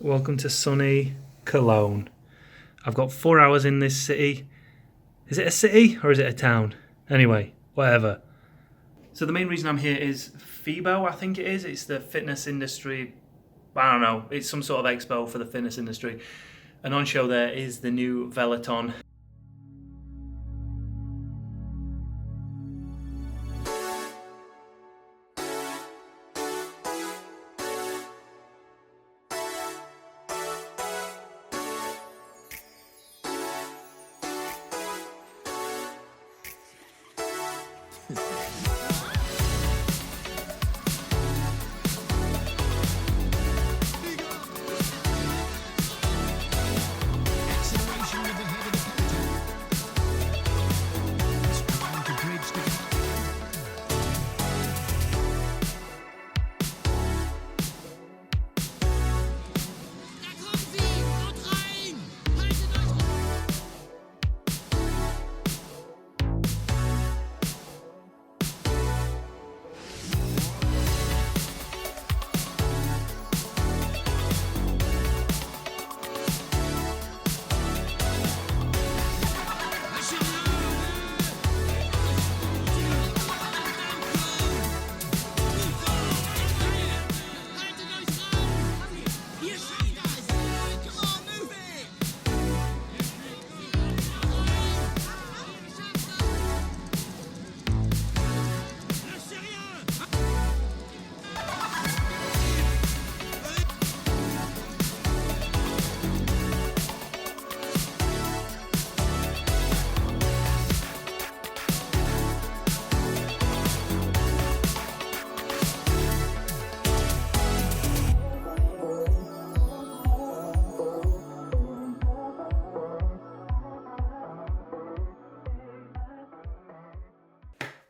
Welcome to sunny Cologne. I've got 4 hours in this city. Is it a city or is it a town? Anyway, whatever. So the main reason I'm here is FIBO, I think it is. It's the fitness industry. I don't know. It's some sort of expo for the fitness industry. And on show there is the new Veloton.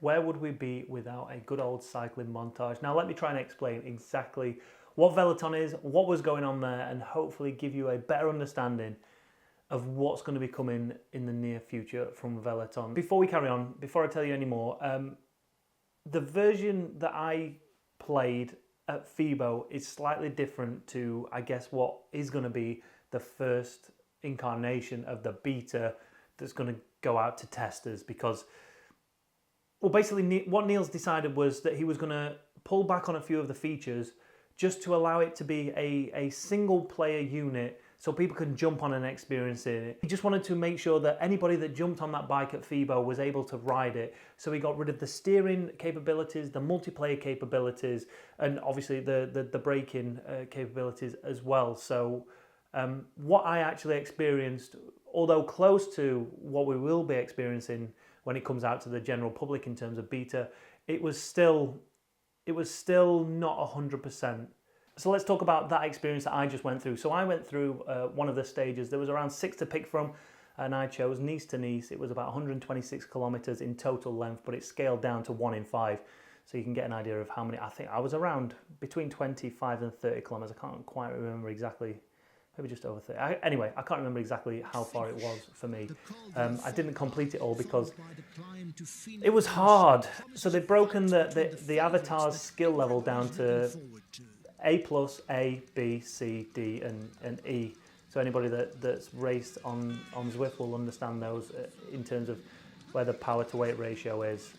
Where would we be without a good old cycling montage? Now let me try and explain exactly what Veloton is, what was going on there, and hopefully give you a better understanding of what's going to be coming in the near future from Veloton. Before we carry on, before I tell you any more, the version that I played at FIBO is slightly different to, I guess, what is going to be the first incarnation of the beta that's going to go out to testers, because well, basically what Neil's decided was that he was going to pull back on a few of the features just to allow it to be a single player unit so people can jump on and experience it. He just wanted to make sure that anybody that jumped on that bike at FIBO was able to ride it. So he got rid of the steering capabilities, the multiplayer capabilities, and obviously the braking capabilities as well. So what I actually experienced, although close to what we will be experiencing when it comes out to the general public in terms of beta, it was still not 100%. So let's talk about that experience that I just went through. So I went through one of the stages. There was around 6 to pick from, and I chose Nice to Nice. It was about 126 kilometers in total length, but it's scaled down to 1 in 5. So you can get an idea of how many. I think I was around between 25 and 30 kilometers. I can't quite remember exactly. Maybe just over 30. Anyway, I can't remember exactly how far it was for me. I didn't complete it all because it was hard. So they've broken the avatar's skill level down to A+, A, B, C, D, and E. So anybody that's raced on Zwift will understand those in terms of where the power to weight ratio is.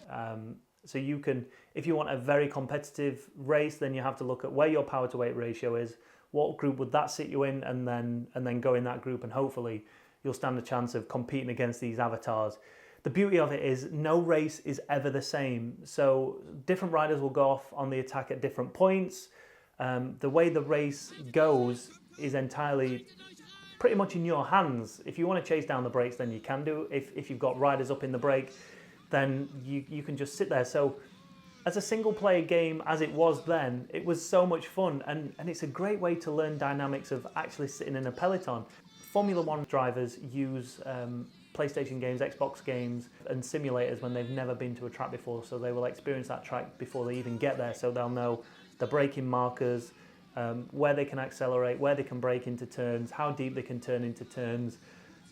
So you can, if you want a very competitive race, then you have to look at where your power to weight ratio is. What group would that sit you in, and then go in that group, and hopefully you'll stand a chance of competing against these avatars. The beauty of it is no race is ever the same. So different riders will go off on the attack at different points. The way the race goes is entirely pretty much in your hands. If you want to chase down the brakes, then you can do. If you've got riders up in the brake, then you can just sit there. So as a single player game, as it was then, it was so much fun, and it's a great way to learn dynamics of actually sitting in a peloton. Formula One drivers use PlayStation games, Xbox games, and simulators when they've never been to a track before, so they will experience that track before they even get there, so they'll know the braking markers, where they can accelerate, where they can brake into turns, how deep they can turn into turns,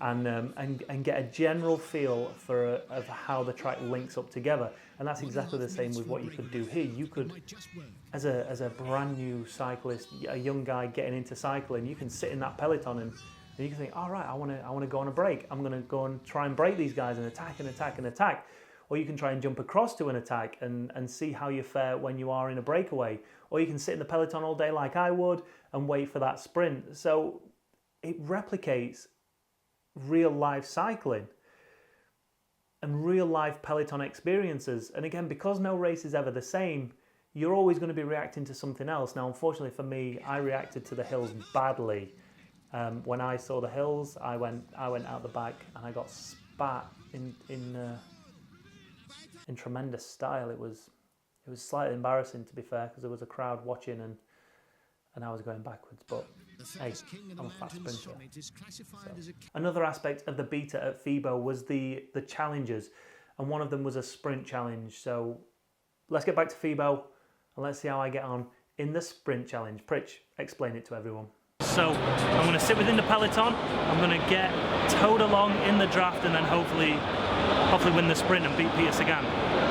and get a general feel of how the track links up together. And that's exactly the same with what you could do here. You could, as a brand new cyclist, a young guy getting into cycling, you can sit in that peloton and you can think, all right, I want to go on a break. I'm going to go and try and break these guys and attack and attack and attack. Or you can try and jump across to an attack and see how you fare when you are in a breakaway. Or you can sit in the peloton all day like I would and wait for that sprint. So it replicates real life cycling and real life peloton experiences. And again, because no race is ever the same, you're always going to be reacting to something else. Now, unfortunately for me, I reacted to the hills badly. When I saw the hills, I went out the back and I got spat in tremendous style. It was slightly embarrassing, to be fair, because there was a crowd watching and I was going backwards. But hey, I'm a fast sprinter. So. Another aspect of the beta at FIBO was the challenges, and one of them was a sprint challenge. So let's get back to FIBO and let's see how I get on in the sprint challenge. Pritch, explain it to everyone. So I'm going to sit within the peloton, I'm going to get towed along in the draft and then hopefully win the sprint and beat Peter Sagan.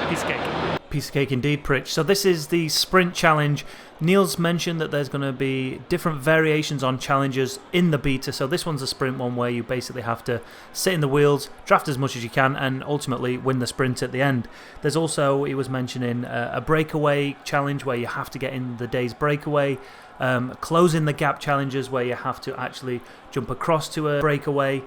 Piece of cake. Piece of cake indeed, Pritch. So this is the sprint challenge. Niels mentioned that there's going to be different variations on challenges in the beta. So this one's a sprint one where you basically have to sit in the wheels, draft as much as you can, and ultimately win the sprint at the end. There's also, he was mentioning, a breakaway challenge where you have to get in the day's breakaway. Closing the gap challenges where you have to actually jump across to a breakaway.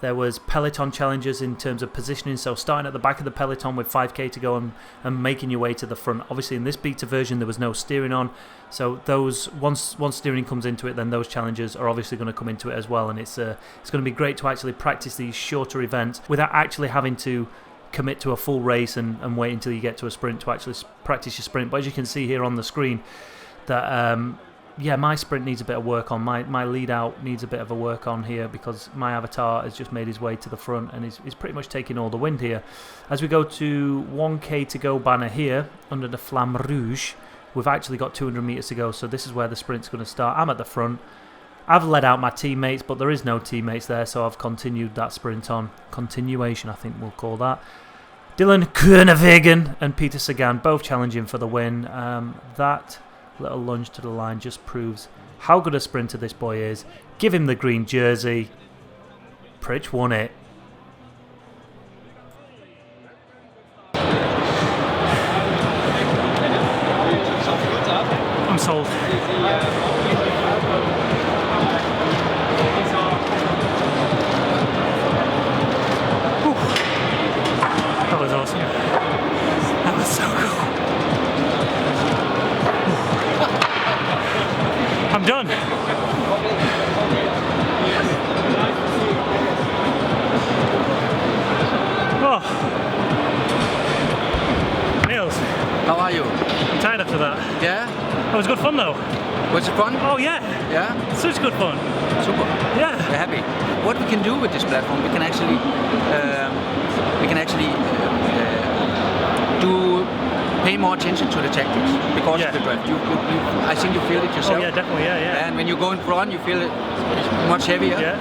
There was peloton challenges in terms of positioning, so starting at the back of the peloton with 5k to go and making your way to the front. Obviously in this beta version there was no steering on, so those once steering comes into it, then those challenges are obviously going to come into it as well, and it's going to be great to actually practice these shorter events without actually having to commit to a full race and wait until you get to a sprint to actually practice your sprint. But as you can see here on the screen, that yeah, my sprint needs a bit of work on. My lead out needs a bit of a work on here because my avatar has just made his way to the front and he's pretty much taking all the wind here. As we go to 1k to go banner here under the Flamme Rouge, we've actually got 200 metres to go, so this is where the sprint's going to start. I'm at the front. I've led out my teammates, but there is no teammates there, so I've continued that sprint on. Continuation, I think we'll call that. Dylan Groenewegen and Peter Sagan both challenging for the win. That little lunge to the line just proves how good a sprinter this boy is. Give him the green jersey. Pritch won it. I'm sold. Whew. That was awesome. That was so cool. I'm done. Oh. Niels. How are you? I'm tired after that. Yeah? That was good fun though. Was it fun? Oh yeah. Yeah? Such good fun. Super. Yeah. We're happy. What we can do with this platform, we can actually pay more attention to the tactics because of the draft. I think you feel it yourself. Oh yeah, definitely, yeah. And when you go in front, you feel it much heavier. Yeah.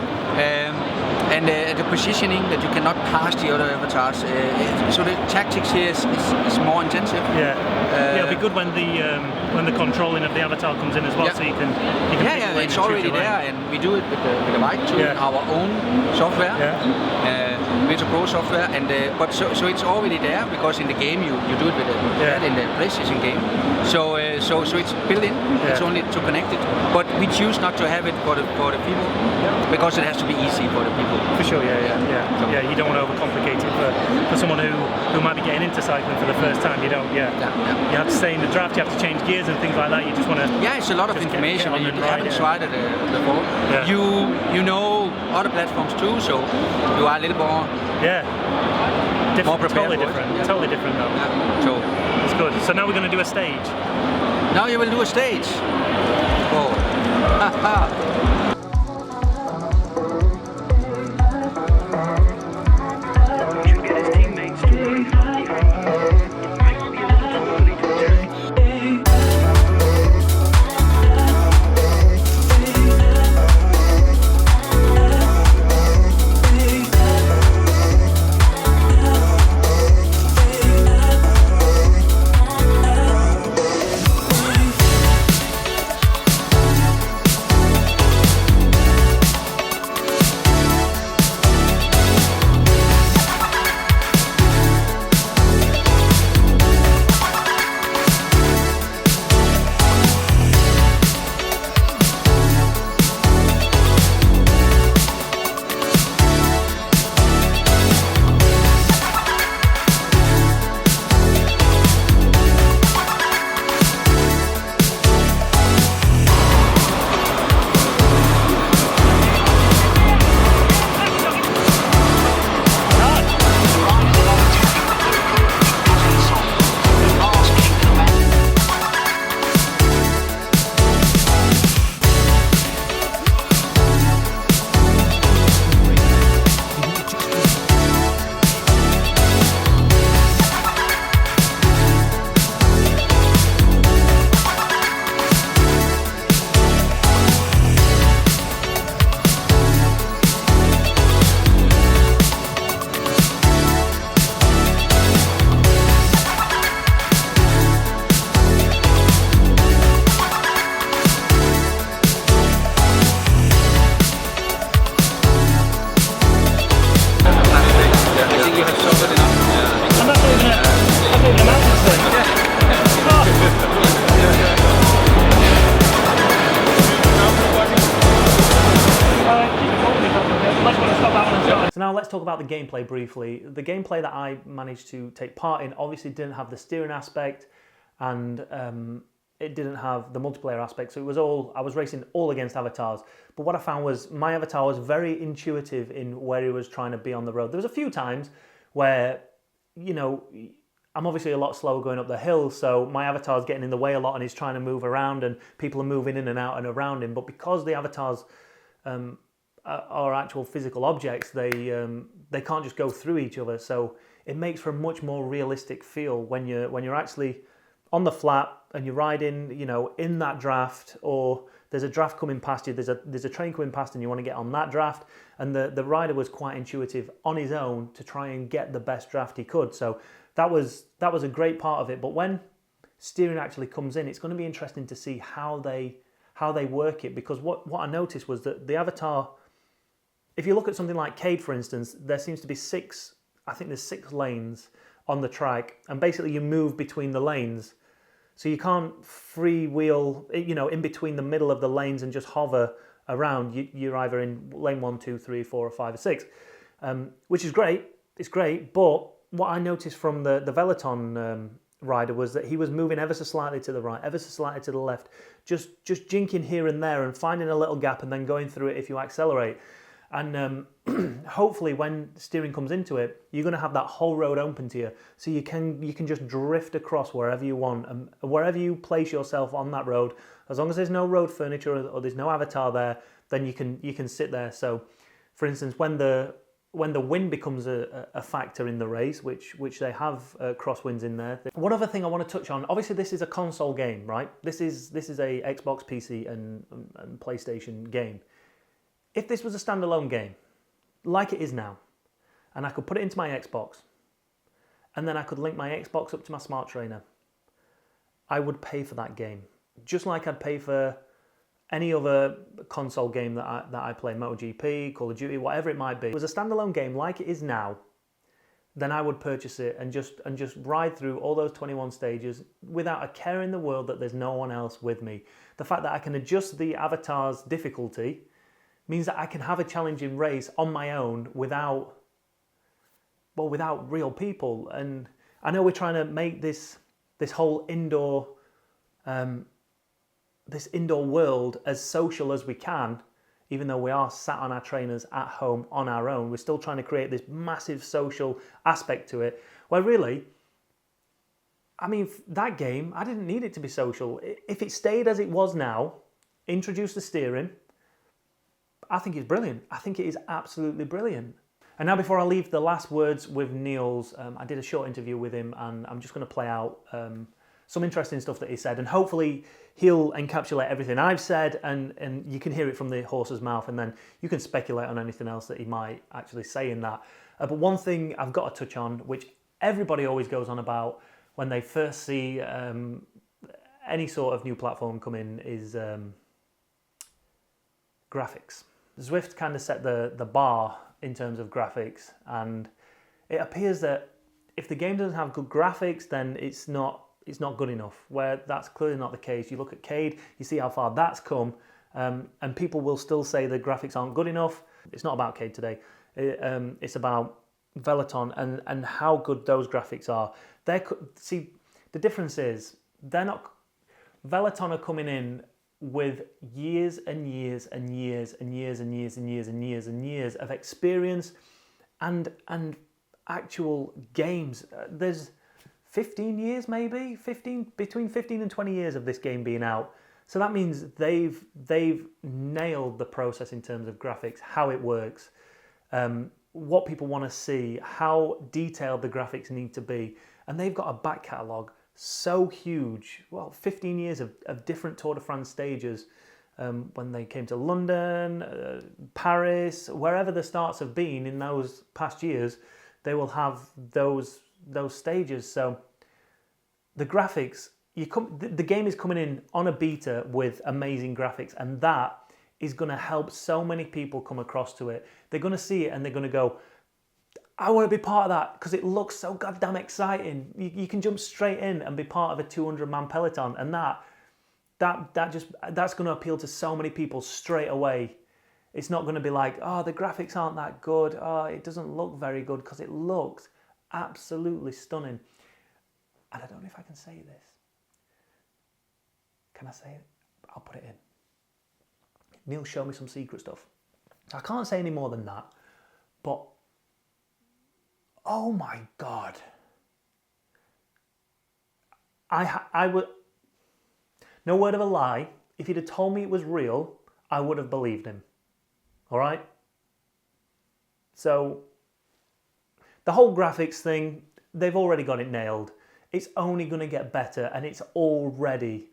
And the positioning that you cannot pass the other avatars. So the tactics here is more intensive. Yeah. It'll be good when the controlling of the avatar comes in as well, so you can yeah, it's already there, and we do it with the bike too, in our own software. With the Pro software, and but so it's already there because in the game you do it with in the PlayStation game. So it's built in. It's only to connect it, but we choose not to have it for the people because it has to be easy for the people. For sure, yeah. You don't want to overcomplicate it for someone who might be getting into cycling for the first time. You don't, You have to stay in the draft. You have to change gears and things like that. You just want to. Yeah, it's a lot of information. You haven't tried it before. Yeah. You know other platforms too, so you are a little more. More prepared. Totally different. Totally different though. Yeah. So it's good. So now we're going to do a stage. Now you will do a stage. Oh. now let's talk about the gameplay briefly. The gameplay that I managed to take part in obviously didn't have the steering aspect, and it didn't have the multiplayer aspect, so I was racing all against avatars. But what I found was my avatar was very intuitive in where he was trying to be on the road. There was a few times where, you know, I'm obviously a lot slower going up the hill, so my avatar's getting in the way a lot and he's trying to move around and people are moving in and out and around him. But because the avatars are actual physical objects, they can't just go through each other, so it makes for a much more realistic feel when you're actually on the flat and you're riding, you know, in that draft, or there's a draft coming past you, there's a train coming past and you want to get on that draft, and the rider was quite intuitive on his own to try and get the best draft he could. So that was a great part of it. But when steering actually comes in, it's going to be interesting to see how they work it, because what I noticed was that the avatar, if you look at something like Cade, for instance, there seems to be there's 6 lanes on the track, and basically you move between the lanes. So you can't freewheel, you know, in between the middle of the lanes and just hover around. You're either in lane 1, 2, 3, 4, or 5, or 6, which is great. It's great, but what I noticed from the Veloton rider was that he was moving ever so slightly to the right, ever so slightly to the left, just jinking here and there and finding a little gap and then going through it if you accelerate. And hopefully when steering comes into it, you're going to have that whole road open to you, so you can just drift across wherever you want, and wherever you place yourself on that road, as long as there's no road furniture or there's no avatar there, then you can sit there. So for instance, when the wind becomes a factor in the race, which they have crosswinds in there. One other thing I want to touch on, obviously this is a console game, right? This is a Xbox, PC and PlayStation game. If this was a standalone game, like it is now, and I could put it into my Xbox, and then I could link my Xbox up to my smart trainer, I would pay for that game, just like I'd pay for any other console game that I play, MotoGP, Call of Duty, whatever it might be. If it was a standalone game like it is now, then I would purchase it and just ride through all those 21 stages without a care in the world that there's no one else with me. The fact that I can adjust the avatar's difficulty means that I can have a challenging race on my own without real people. And I know we're trying to make this whole indoor world as social as we can, even though we are sat on our trainers at home on our own. We're still trying to create this massive social aspect to it, where really, I mean, that game, I didn't need it to be social. If it stayed as it was now, introduce the steering, I think it's brilliant. I think it is absolutely brilliant. And now, before I leave the last words with Niels, I did a short interview with him, and I'm just going to play out some interesting stuff that he said, and hopefully he'll encapsulate everything I've said, and you can hear it from the horse's mouth, and then you can speculate on anything else that he might actually say in that. But one thing I've got to touch on, which everybody always goes on about when they first see any sort of new platform come in, is graphics. Zwift kind of set the bar in terms of graphics, and it appears that if the game doesn't have good graphics, then it's not good enough, where that's clearly not the case. You look at Cade, you see how far that's come, and people will still say the graphics aren't good enough. It's not about Cade today. It's about Veloton and how good those graphics are. See, the difference is Veloton are coming in with years and years and years and years and years and years and years and years of experience and actual games. There's 15 years, maybe between 15 and 20 years of this game being out. So that means they've nailed the process in terms of graphics, how it works, what people want to see, how detailed the graphics need to be, and they've got a back catalogue so huge. Well, 15 years of different Tour de France stages. When they came to London, Paris, wherever the starts have been in those past years, they will have those stages. So the graphics, the game is coming in on a beta with amazing graphics, and that is going to help so many people come across to it. They're going to see it and they're going to go, I want to be part of that because it looks so goddamn exciting. You can jump straight in and be part of a 200-man peloton, and that's going to appeal to so many people straight away. It's not going to be like, oh, the graphics aren't that good. Oh, it doesn't look very good, because it looks absolutely stunning. And I don't know if I can say this. Can I say it? I'll put it in. Neil showed me some secret stuff. I can't say any more than that, but oh my God. I would, no word of a lie, if he'd have told me it was real, I would have believed him. All right? So, the whole graphics thing, they've already got it nailed. It's only going to get better, and it's already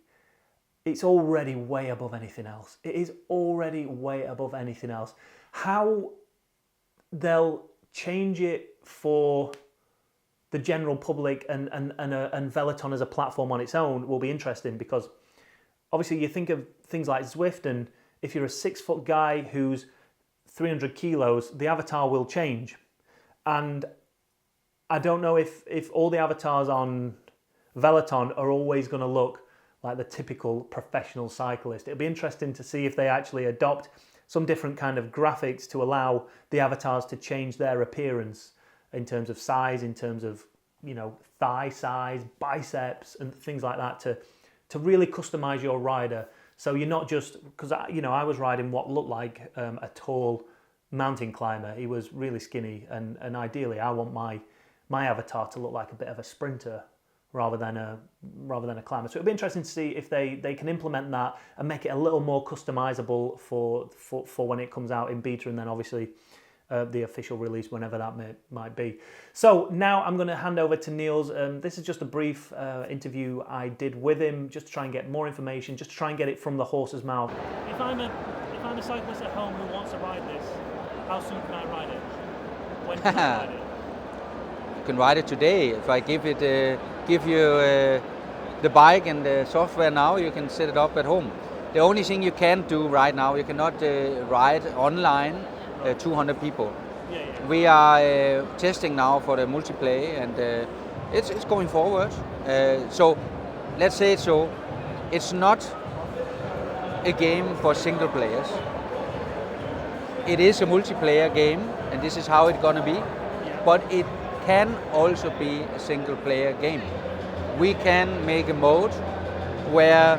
way above anything else. It is already way above anything else. How they'll change it for the general public and Veloton as a platform on its own will be interesting, because obviously you think of things like Zwift, and if you're a 6-foot guy who's 300 kilos, the avatar will change. And I don't know if all the avatars on Veloton are always going to look like the typical professional cyclist. It'll be interesting to see if they actually adopt some different kind of graphics to allow the avatars to change their appearance in terms of size, in terms of, you know, thigh size, biceps and things like that, to really customize your rider. So you're not just, because I was riding what looked like a tall mountain climber. He was really skinny, and ideally I want my avatar to look like a bit of a sprinter rather than a climber. So it'll be interesting to see if they can implement that and make it a little more customizable for when it comes out in beta, and then obviously the official release whenever that might be. So now I'm going to hand over to Niels. This is just a brief interview I did with him, just to try and get more information, just to try and get it from the horse's mouth. If I'm a cyclist at home who wants to ride this, how soon can I ride it? When can I ride it? You can ride it today. If I give you the bike and the software now, you can set it up at home. The only thing you can't do right now, you cannot ride online 200 people. Yeah. We are testing now for the multiplayer, and it's going forward. So let's say it so. It's not a game for single players. It is a multiplayer game, and this is how it's gonna be. But it can also be a single player game. We can make a mode where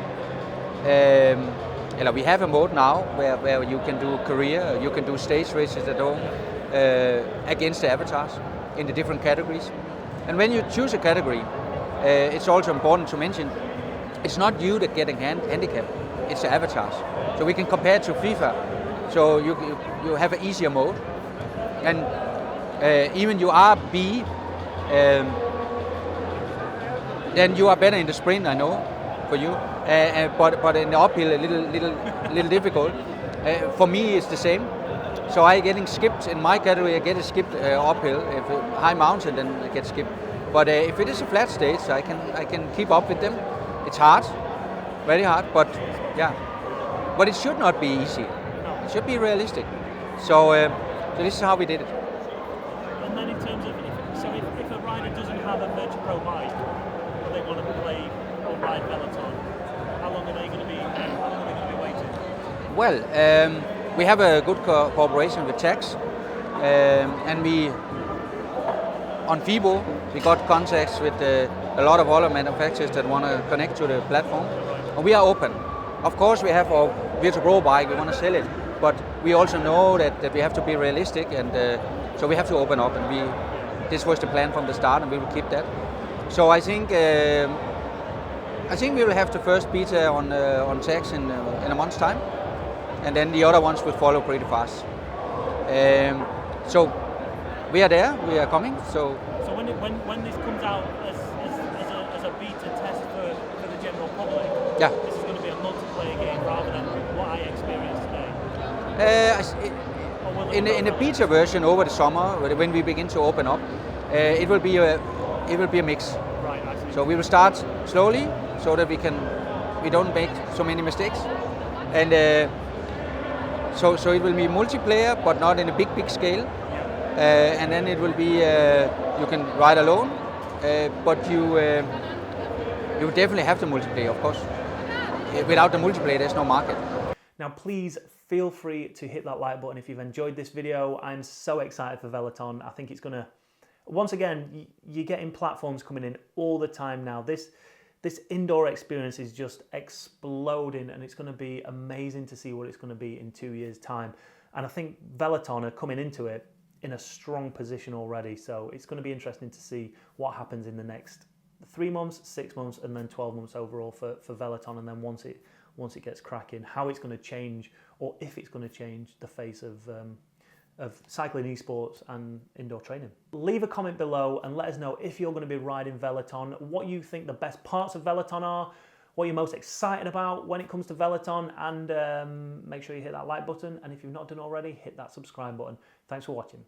we have a mode now where you can do career, you can do stage races at home against the avatars in the different categories. And when you choose a category, it's also important to mention, it's not you that getting handicapped, it's the avatars. So we can compare to FIFA. So you have an easier mode. And even you are B, then you are better in the sprint, I know, for you. But in the uphill, a little difficult. For me, it's the same. So I getting skipped in my category. I get skipped uphill. If high mountain, then I get skipped. But if it is a flat stage, I can keep up with them. It's hard, very hard. But yeah, but it should not be easy. It should be realistic. So this is how we did it. And then in terms of, if a rider doesn't have a Virtual Pro bike, but they want to play or ride Veloton, how long are they going to be waiting? Well, we have a good cooperation with Tax, and we on FIBO we got contacts with a lot of other manufacturers that want to connect to the platform, and we are open. Of course, we have our Virtual Pro bike, we want to sell it, but we also know that we have to be realistic, and so we have to open up, and this was the plan from the start, and we will keep that. So I think we will have the first beta on Tax in a month's time, and then the other ones will follow pretty fast. So we are there, we are coming. So when this comes out as a beta test for the general public, yeah, this is going to be a multiplayer game rather than what I experienced today. In a beta version over the summer, when we begin to open up, it will be a mix. Right, I see. So we will start slowly, so that we don't make so many mistakes, and so it will be multiplayer, but not in a big scale. And then it will be you can ride alone, but you definitely have the multiplayer, of course. Without the multiplayer, there's no market. Now, please feel free to hit that like button if you've enjoyed this video. I'm so excited for Veloton. I think it's going to, once again, you're getting platforms coming in all the time now. This indoor experience is just exploding, and it's going to be amazing to see what it's going to be in 2 years' time. And I think Veloton are coming into it in a strong position already. So it's going to be interesting to see what happens in the next 3 months, 6 months, and then 12 months overall for Veloton. And then once it gets cracking, how it's going to change, or if it's going to change the face of cycling esports and indoor training. Leave a comment below and let us know if you're going to be riding Veloton, what you think the best parts of Veloton are, what you're most excited about when it comes to Veloton, and make sure you hit that like button. And if you've not done already, hit that subscribe button. Thanks for watching.